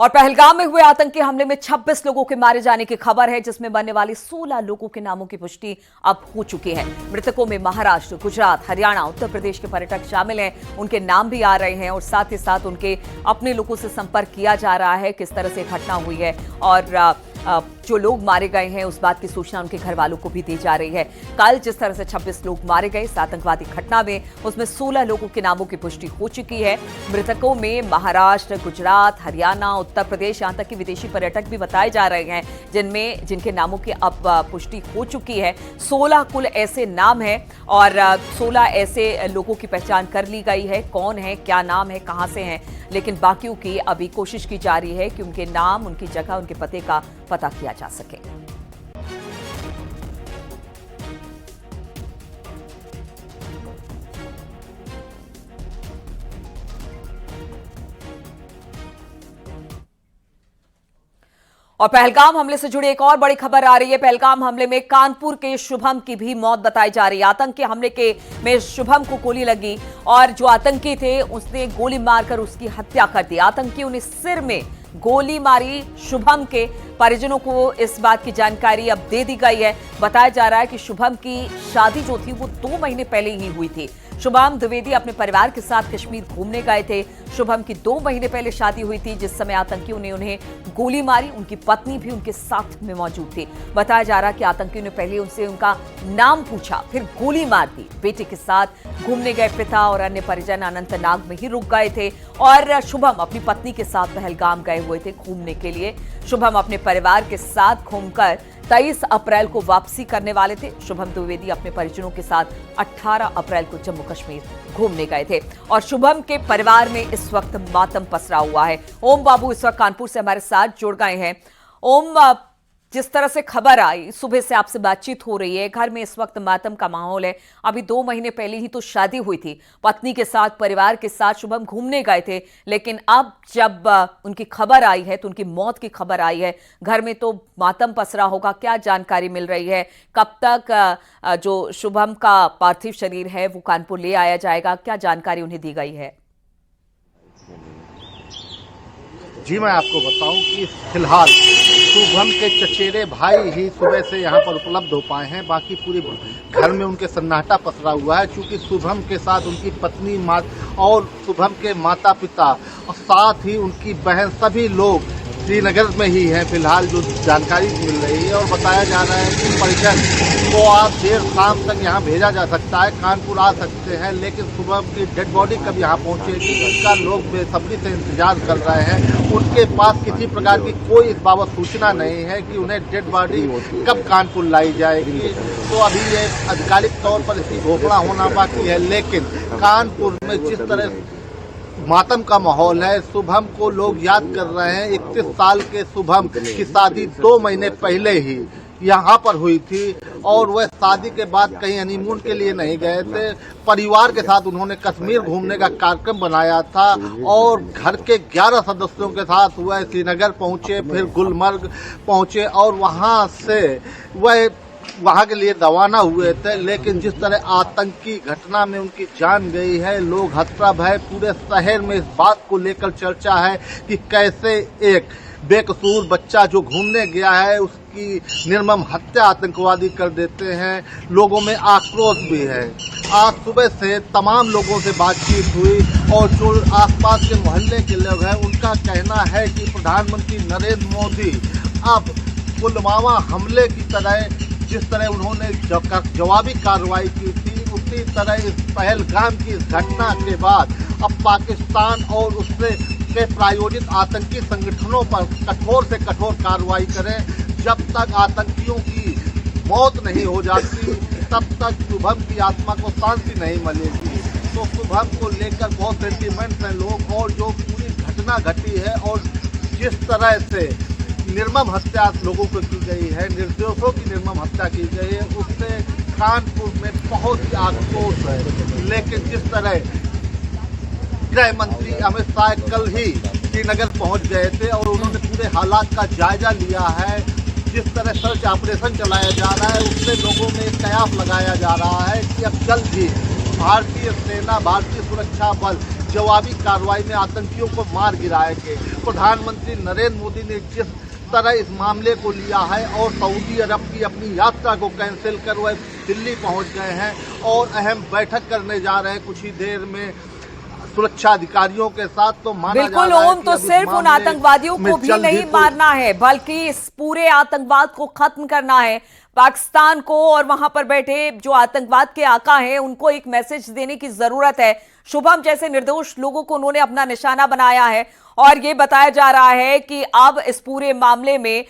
और पहलगाम में हुए आतंकी हमले में 26 लोगों के मारे जाने की खबर है, जिसमें मरने वाले 16 लोगों के नामों की पुष्टि अब हो चुकी है। मृतकों में महाराष्ट्र, गुजरात, हरियाणा, उत्तर प्रदेश के पर्यटक शामिल हैं। उनके नाम भी आ रहे हैं और साथ ही साथ उनके अपने लोगों से संपर्क किया जा रहा है किस तरह से घटना हुई है और जो लोग मारे गए हैं उस बात की सूचना उनके घर वालों को भी दी जा रही है। कल जिस तरह से 26 लोग मारे गए इस आतंकवादी घटना में, उसमें 16 लोगों के नामों की पुष्टि हो चुकी है। मृतकों में महाराष्ट्र, गुजरात, हरियाणा, उत्तर प्रदेश, यहां तक कि विदेशी पर्यटक भी बताए जा रहे हैं जिनके नामों की अब पुष्टि हो चुकी है। 16 कुल ऐसे नाम है और 16 ऐसे लोगों की पहचान कर ली गई है। कौन है, क्या नाम है, कहां से हैं, लेकिन बाकियों की अभी कोशिश की जा रही है कि उनके नाम, उनकी जगह, उनके पते का पता किया जा सके। और पहलगाम हमले से जुड़ी एक और बड़ी खबर आ रही है। पहलगाम हमले में कानपुर के शुभम की भी मौत बताई जा रही है। आतंकी हमले में शुभम को गोली लगी और जो आतंकी थे उसने गोली मारकर उसकी हत्या कर दी। आतंकियों ने सिर में गोली मारी। शुभम के परिजनों को इस बात की जानकारी अब दे दी गई है। बताया जा रहा है कि शुभम की शादी जो थी वो 2 महीने पहले ही हुई थी। शुभम द्विवेदी अपने परिवार के साथ कश्मीर घूमने गए थे। शुभम की 2 महीने पहले शादी हुई थी जिस समय आतंकियों ने उन्हें गोली मारी। उनकी पत्नी भी उनके साथ में मौजूद थी। बताया जा रहा है कि आतंकियों ने पहले उनसे उनका नाम पूछा, फिर गोली मार दी। बेटे के साथ घूमने गए पिता और अन्य परिजन अनंतनाग में ही रुक गए थे और शुभम अपनी पत्नी के साथ पहलगाम गए हुए थे घूमने के लिए। शुभम अपने परिवार के साथ घूमकर 23 अप्रैल को वापसी करने वाले थे। शुभम द्विवेदी अपने परिजनों के साथ 18 अप्रैल को जम्मू कश्मीर घूमने गए थे और शुभम के परिवार में इस वक्त मातम पसरा हुआ है। ओम बाबू इस वक्त कानपुर से हमारे साथ जुड़ गए हैं। ओम, जिस तरह से खबर आई, सुबह से आपसे बातचीत हो रही है, घर में इस वक्त मातम का माहौल है। अभी 2 महीने पहले ही तो शादी हुई थी, पत्नी के साथ, परिवार के साथ शुभम घूमने गए थे, लेकिन अब जब उनकी खबर आई है तो उनकी मौत की खबर आई है, घर में तो मातम पसरा होगा। क्या जानकारी मिल रही है? कब तक जो शुभम का पार्थिव शरीर है वो कानपुर ले आया जाएगा? क्या जानकारी उन्हें दी गई है? जी, मैं आपको बताऊं कि फिलहाल शुभम के चचेरे भाई ही सुबह से यहां पर उपलब्ध हो पाए हैं। बाकी पूरे घर में उनके सन्नाटा पसरा हुआ है, क्योंकि शुभम के साथ उनकी पत्नी और शुभम के माता पिता और साथ ही उनकी बहन, सभी लोग श्रीनगर में ही हैं। फिलहाल जो जानकारी मिल रही है और बताया जा रहा है कि परिजन को आज देर शाम तक यहाँ भेजा जा सकता है, कानपुर आ सकते हैं, लेकिन शुभम की डेड बॉडी कब यहाँ पहुँचेगी इसका लोग बेसब्री से इंतजार कर रहे हैं। उनके पास किसी प्रकार की कोई इस बाबत सूचना नहीं है कि उन्हें डेड बॉडी कब कानपुर लाई जाएगी। तो अभी ये आधिकारिक तौर पर इसकी घोषणा होना बाकी है, लेकिन कानपुर में जिस तरह मातम का माहौल है, शुभम को लोग याद कर रहे हैं। 31 साल के शुभम की शादी 2 महीने पहले ही यहाँ पर हुई थी और वह शादी के बाद कहीं हनीमून के लिए नहीं गए थे। परिवार के साथ उन्होंने कश्मीर घूमने का कार्यक्रम बनाया था और घर के 11 सदस्यों के साथ वह श्रीनगर पहुँचे, फिर गुलमर्ग पहुँचे और वहाँ से वह वहाँ के लिए रवाना हुए थे। लेकिन जिस तरह आतंकी घटना में उनकी जान गई है, लोग हतप्रभ है। पूरे शहर में इस बात को लेकर चर्चा है कि कैसे एक बेकसूर बच्चा जो घूमने गया है उसकी निर्मम हत्या आतंकवादी कर देते हैं। लोगों में आक्रोश भी है। आज सुबह से तमाम लोगों से बातचीत हुई और जो आसपास के मोहल्ले के लोग हैं उनका कहना है कि प्रधानमंत्री नरेंद्र मोदी अब पुलवामा हमले की तरह, जिस तरह उन्होंने जवाबी कार्रवाई की थी, उसी तरह इस पहलगाम की इस घटना के बाद अब पाकिस्तान और उससे प्रायोजित आतंकी संगठनों पर कठोर से कठोर कार्रवाई करें। जब तक आतंकियों की मौत नहीं हो जाती तब तक शुभम की आत्मा को शांति नहीं मिलेगी। तो शुभम को लेकर बहुत सेंटिमेंट्स हैं लोग, और जो पूरी घटना घटी है और जिस तरह से निर्मम हत्या लोगों को की गई है, निर्दोषों की निर्मम हत्या की गई है, उससे कानपुर में बहुत ही आक्रोश है। लेकिन जिस तरह गृह मंत्री अमित शाह कल ही श्रीनगर पहुंच गए थे और उन्होंने पूरे हालात का जायजा लिया है, जिस तरह सर्च ऑपरेशन चलाया जा रहा है, उससे लोगों में एक कयास लगाया जा रहा है कि अब जल्द ही भारतीय सेना, भारतीय सुरक्षा बल जवाबी कार्रवाई में आतंकियों को मार गिराया गया। प्रधानमंत्री नरेंद्र मोदी ने जिस तरह इस मामले को लिया है और सऊदी अरब की अपनी यात्रा को कैंसिल कर वह दिल्ली पहुंच गए हैं और अहम बैठक करने जा रहे हैं कुछ ही देर में सुरक्षा अधिकारियों के साथ। तो माना बिल्कुल ओम, तो सिर्फ उन आतंकवादियों को भी नहीं मारना है बल्कि इस पूरे आतंकवाद को खत्म करना है। पाकिस्तान को और वहां पर बैठे जो आतंकवाद के आका हैं उनको एक मैसेज देने की जरूरत है। शुभम जैसे निर्दोष लोगों को उन्होंने अपना निशाना बनाया है और ये बताया जा रहा है कि अब इस पूरे मामले में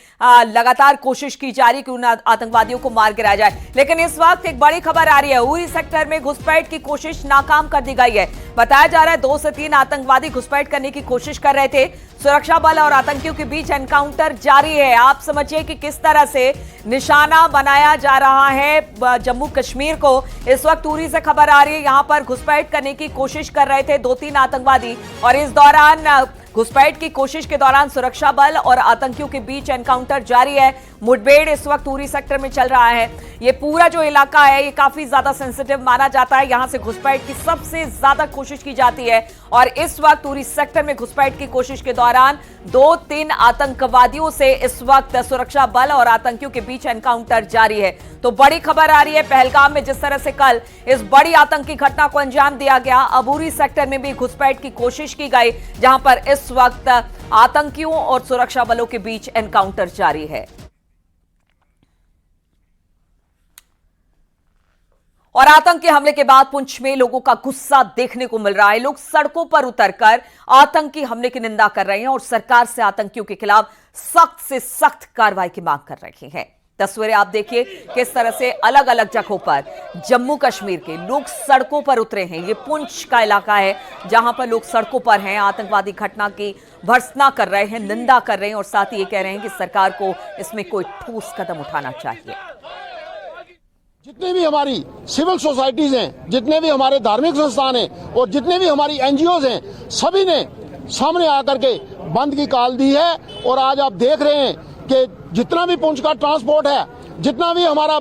लगातार कोशिश की जा रही है कि उन आतंकवादियों को मार गिराया जाए। लेकिन इस वक्त एक बड़ी खबर आ रही है, उरी सेक्टर में घुसपैठ की कोशिश नाकाम कर दी गई है। बताया जा रहा है 2 से 3 आतंकवादी घुसपैठ करने की कोशिश कर रहे थे। सुरक्षा बल और आतंकियों के बीच एनकाउंटर जारी है। आप समझिए कि किस तरह से निशाना बनाया जा रहा है जम्मू कश्मीर को। इस वक्त उरी से खबर आ रही है, यहां पर घुसपैठ करने की कोशिश कर रहे थे 2-3 आतंकवादी और इस दौरान घुसपैठ की कोशिश के दौरान सुरक्षा बल और आतंकियों के बीच एनकाउंटर जारी है। मुठभेड़ इस वक्त उरी सेक्टर में चल रहा है। ये पूरा जो इलाका है ये काफी ज्यादा सेंसिटिव माना जाता है। यहां से घुसपैठ की सबसे ज्यादा कोशिश की जाती है और इस वक्त उरी सेक्टर में घुसपैठ की कोशिश के दौरान 2-3 आतंकवादियों से इस वक्त सुरक्षा बल और आतंकियों के बीच एनकाउंटर जारी है। तो बड़ी खबर आ रही है, पहलगाम में जिस तरह से कल इस बड़ी आतंकी घटना को अंजाम दिया गया, अब उरी सेक्टर में भी घुसपैठ की कोशिश की गई जहां पर इस वक्त आतंकियों और सुरक्षा बलों के बीच एनकाउंटर जारी है। और आतंकी हमले के बाद पुंछ में लोगों का गुस्सा देखने को मिल रहा है। लोग सड़कों पर उतरकर आतंकी हमले की निंदा कर रहे हैं और सरकार से आतंकियों के खिलाफ सख्त से सख्त कार्रवाई की मांग कर रहे हैं। तस्वीरें आप देखिए किस तरह से अलग अलग जगहों पर जम्मू कश्मीर के लोग सड़कों पर उतरे हैं। ये पुंछ का इलाका है जहां पर लोग सड़कों पर हैं, आतंकवादी घटना की भर्त्सना कर रहे हैं, निंदा कर रहे हैं और साथ ही ये कह रहे हैं कि सरकार को इसमें कोई ठोस कदम उठाना चाहिए। जितने भी हमारी सिविल सोसाइटीज हैं, जितने भी हमारे धार्मिक संस्थान हैं और जितने भी हमारी एनजीओज हैं, सभी ने सामने आकर के बंद की कॉल दी है। और आज आप देख रहे हैं कि जितना भी पुंछ का ट्रांसपोर्ट है, जितना भी हमारा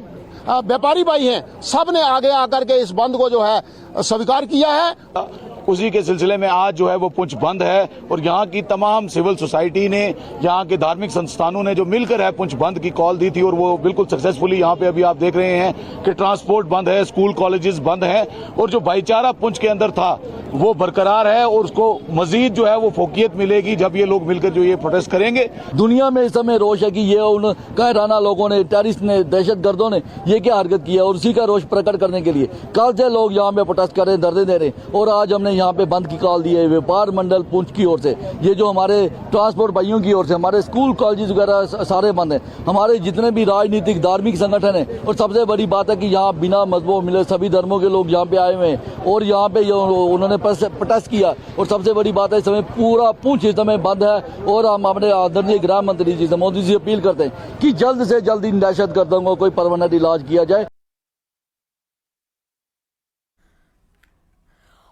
व्यापारी भाई हैं, सब ने आगे आकर के इस बंद को जो है स्वीकार किया है। उसी के सिलसिले में आज जो है वो पुंछ बंद है और यहाँ की तमाम सिविल सोसाइटी ने, यहाँ के धार्मिक संस्थानों ने जो मिलकर है पुंछ बंद की कॉल दी थी और वो बिल्कुल सक्सेसफुली यहाँ पे अभी आप देख रहे हैं कि ट्रांसपोर्ट बंद है, स्कूल कॉलेजेस बंद है और जो भाईचारा पुंछ के अंदर था वो बरकरार है और उसको मजीद जो है वो फोकियत मिलेगी जब ये लोग मिलकर जो ये प्रोटेस्ट करेंगे। दुनिया में इस समय रोष है कि ये उन कहराना लोगों ने, टेररिस्ट ने, दहशतगर्दों ने ये क्या हरकत किया और उसी का रोष प्रकट करने के लिए कल से लोग यहाँ पे प्रोटेस्ट कर रहे हैं, धरने दे रहे हैं। और आज हमने यहाँ पे बंद की कॉल दी है व्यापार मंडल पुंछ की ओर से। ये जो हमारे ट्रांसपोर्ट भाइयों की ओर से, हमारे स्कूल कॉलेज वगैरह सारे बंद हैं, हमारे जितने भी राजनीतिक धार्मिक संगठन है। और सबसे बड़ी बात है कि यहाँ बिना मजहबों मिले सभी धर्मों के लोग यहाँ पे आए हुए हैं और यहाँ पे उन्होंने प्रोटेस्ट किया। और सबसे बड़ी बात है इस समय पूरा पुंछ इस समय बंद है और हम अपने आदरणीय गृह मंत्री जी से, मोदी जी अपील करते हैं कि जल्द से जल्द इन दहशतगर्दों को कोई परमानेंट इलाज किया जाए।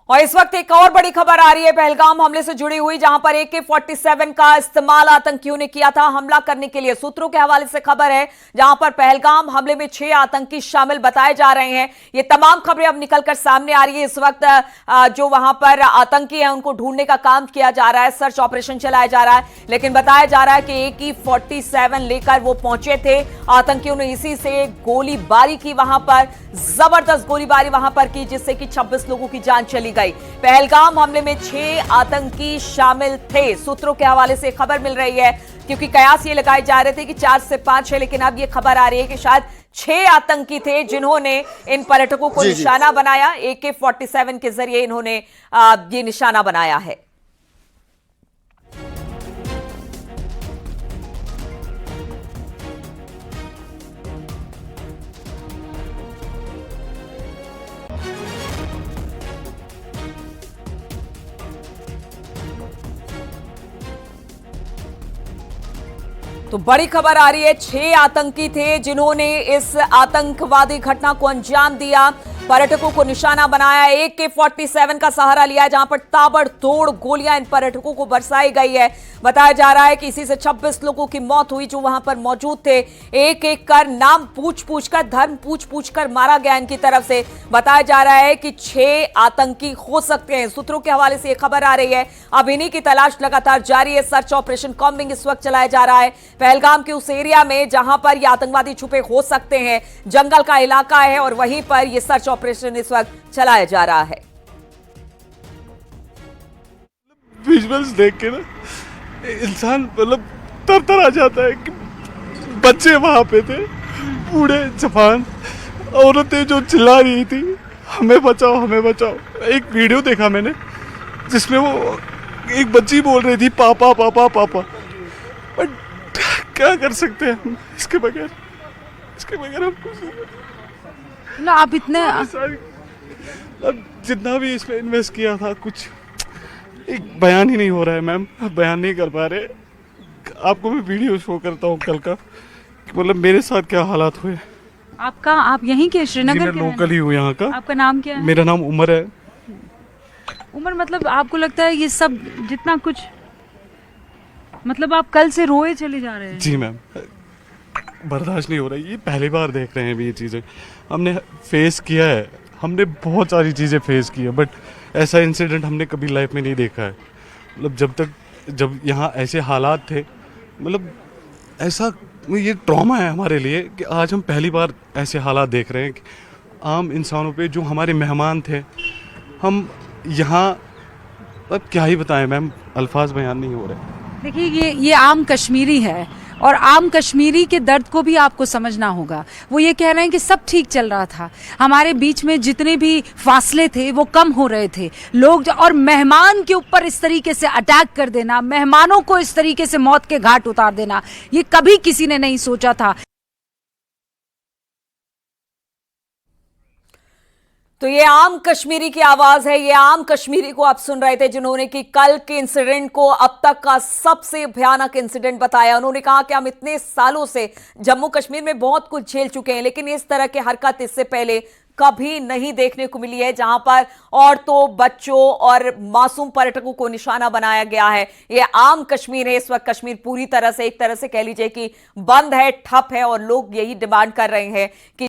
और इस वक्त एक और बड़ी खबर आ रही है पहलगाम हमले से जुड़ी हुई, जहां पर AK-47 का इस्तेमाल आतंकियों ने किया था हमला करने के लिए। सूत्रों के हवाले से खबर है जहां पर पहलगाम हमले में 6 आतंकी शामिल बताए जा रहे हैं। ये तमाम खबरें अब निकलकर सामने आ रही है। इस वक्त जो वहां पर आतंकी हैं उनको ढूंढने का काम किया जा रहा है, सर्च ऑपरेशन चलाया जा रहा है। लेकिन बताया जा रहा है कि AK-47 लेकर वो पहुंचे थे। आतंकियों ने इसी से गोलीबारी की, वहां पर जबरदस्त गोलीबारी वहां पर की जिससे कि 26 लोगों की जान चली गई। पहलगाम हमले में 6 आतंकी शामिल थे। सूत्रों के हवाले से खबर मिल रही है क्योंकि कयास ये लगाए जा रहे थे कि 4 से 5 है, लेकिन अब ये खबर आ रही है कि शायद 6 आतंकी थे जिन्होंने इन पर्यटकों को निशाना बनाया। AK-47 के जरिए इन्होंने ये निशाना बनाया है। तो बड़ी खबर आ रही है, 6 आतंकी थे जिन्होंने इस आतंकवादी घटना को अंजाम दिया। पर्यटकों को निशाना बनाया, AK-47 का सहारा लिया, जहां पर ताबड़तोड़ गोलियां इन पर्यटकों को बरसाई गई है। बताया जा रहा है कि इसी से 26 लोगों की मौत हुई जो वहां पर मौजूद थे। एक एक कर नाम पूछ कर, धर्म पूछ कर मारा गया इनकी तरफ से। बताया जा रहा है कि 6 आतंकी हो सकते हैं। सूत्रों के हवाले से यह खबर आ रही है। अब इन्हीं की तलाश लगातार जारी है। सर्च ऑपरेशन कॉम्बिंग इस वक्त चलाया जा रहा है पहलगाम के उस एरिया में जहां पर ये आतंकवादी छुपे हो सकते हैं। जंगल का इलाका है और वहीं पर यह सर्च ऑपरेशन इस वक्त चलाया जा रहा है। विजुअल्स देख के ना इंसान मतलब तर आ जाता है कि बच्चे वहां पे थे, बूढ़े जवान औरतें जो चिल्ला रही थी हमें बचाओ हमें बचाओ। एक वीडियो देखा मैंने जिसमें वो एक बच्ची बोल रही थी पापा पापा पापा। बट क्या कर सकते हैं हम इसके बगैर हम कुछ ना। आप इतने अब जितना भी इसमें इन्वेस्ट किया था कुछ एक बयान ही नहीं हो रहा है मैम, बयान नहीं कर पा रहे। आपको मैं वीडियो शो करता हूँ कल का, मतलब मेरे साथ क्या हालात हुए। आप यहीं के श्रीनगर मैं के लोकल ही हूँ यहाँ का। आपका नाम क्या है? मेरा नाम उमर है। उमर, मतलब आपको लगता है ये सब जितना कुछ, मतलब आप कल से रोए चले जा रहे हैं? जी मैम, बर्दाश्त नहीं हो रहा है। ये पहली बार देख रहे हैं अभी ये चीज़ें। हमने फेस किया है, हमने बहुत सारी चीज़ें फेस की है, बट ऐसा इंसिडेंट हमने कभी लाइफ में नहीं देखा है। मतलब जब यहाँ ऐसे हालात थे, मतलब ऐसा ये ट्रॉमा है हमारे लिए कि आज हम पहली बार ऐसे हालात देख रहे हैं कि आम इंसानों पे जो हमारे मेहमान थे, हम यहाँ अब क्या ही बताएं मैम, अल्फाज बयान नहीं हो रहे। देखिए ये आम कश्मीरी है और आम कश्मीरी के दर्द को भी आपको समझना होगा। वो ये कह रहे हैं कि सब ठीक चल रहा था, हमारे बीच में जितने भी फासले थे वो कम हो रहे थे। लोग और मेहमान के ऊपर इस तरीके से अटैक कर देना, मेहमानों को इस तरीके से मौत के घाट उतार देना, ये कभी किसी ने नहीं सोचा था। तो ये आम कश्मीरी की आवाज है। ये आम कश्मीरी को आप सुन रहे थे जिन्होंने कि कल के इंसिडेंट को अब तक का सबसे भयानक इंसिडेंट बताया। उन्होंने कहा कि हम इतने सालों से जम्मू कश्मीर में बहुत कुछ झेल चुके हैं, लेकिन इस तरह की हरकत इससे पहले कभी नहीं देखने को मिली है, जहां पर औरतों, बच्चों और मासूम पर्यटकों को निशाना बनाया गया है। यह आम कश्मीर है। इस वक्त कश्मीर पूरी तरह से, एक तरह से कह लीजिए कि बंद है, ठप है, और लोग यही डिमांड कर रहे हैं कि